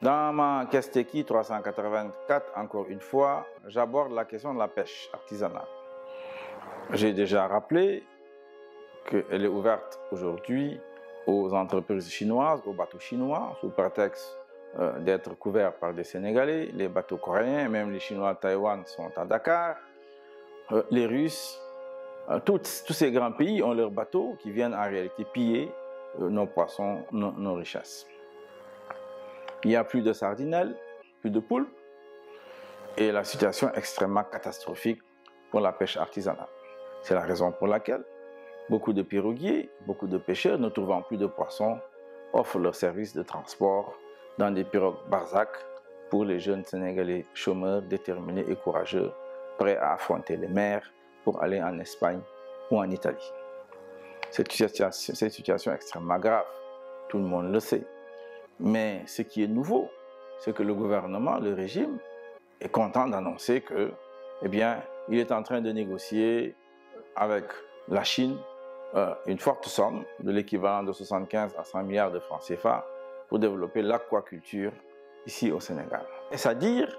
Dans ma Kesteki 384, encore une fois, j'aborde la question de la pêche artisanale. J'ai déjà rappelé qu'elle est ouverte aujourd'hui aux entreprises chinoises, aux bateaux chinois, sous prétexte d'être couverts par des Sénégalais. Les bateaux coréens, même les Chinois de Taïwan sont à Dakar. Les Russes, tous ces grands pays ont leurs bateaux qui viennent en réalité piller nos poissons, nos richesses. Il n'y a plus de sardinelles, plus de poules, et la situation est extrêmement catastrophique pour la pêche artisanale. C'est la raison pour laquelle beaucoup de piroguiers, beaucoup de pêcheurs, ne trouvant plus de poissons, offrent leur service de transport dans des pirogues Barzac pour les jeunes Sénégalais chômeurs, déterminés et courageux, prêts à affronter les mers pour aller en Espagne ou en Italie. Cette situation est extrêmement grave, tout le monde le sait. Mais ce qui est nouveau, c'est que le gouvernement, le régime, est content d'annoncer que, eh bien, il est en train de négocier avec la Chine une forte somme de l'équivalent de 75 à 100 milliards de francs CFA pour développer l'aquaculture ici au Sénégal. C'est-à-dire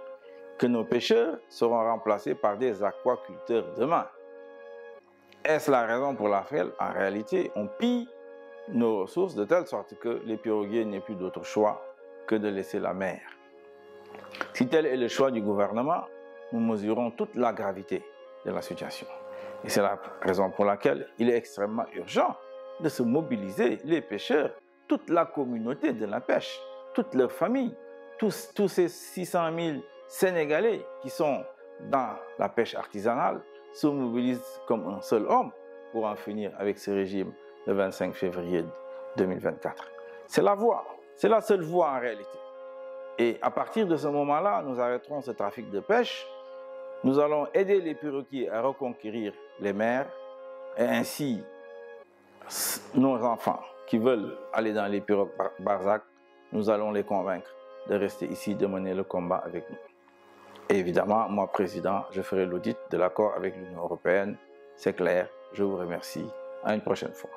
que nos pêcheurs seront remplacés par des aquaculteurs demain. Est-ce la raison pour laquelle, en réalité, on pille nos ressources de telle sorte que les piroguiers n'aient plus d'autre choix que de laisser la mer? Si tel est le choix du gouvernement, nous mesurons toute la gravité de la situation. Et c'est la raison pour laquelle il est extrêmement urgent de se mobiliser, les pêcheurs, toute la communauté de la pêche, toutes leurs familles, tous ces 600 000 Sénégalais qui sont dans la pêche artisanale se mobilisent comme un seul homme pour en finir avec ce régime le 25 février 2024. C'est la voie, c'est la seule voie en réalité. Et à partir de ce moment-là, nous arrêterons ce trafic de pêche. Nous allons aider les piroguiers à reconquérir les mers et ainsi nos enfants qui veulent aller dans les pirogues Barzac, nous allons les convaincre de rester ici, de mener le combat avec nous. Et évidemment, moi, président, je ferai l'audit de l'accord avec l'Union européenne. C'est clair, je vous remercie. À une prochaine fois.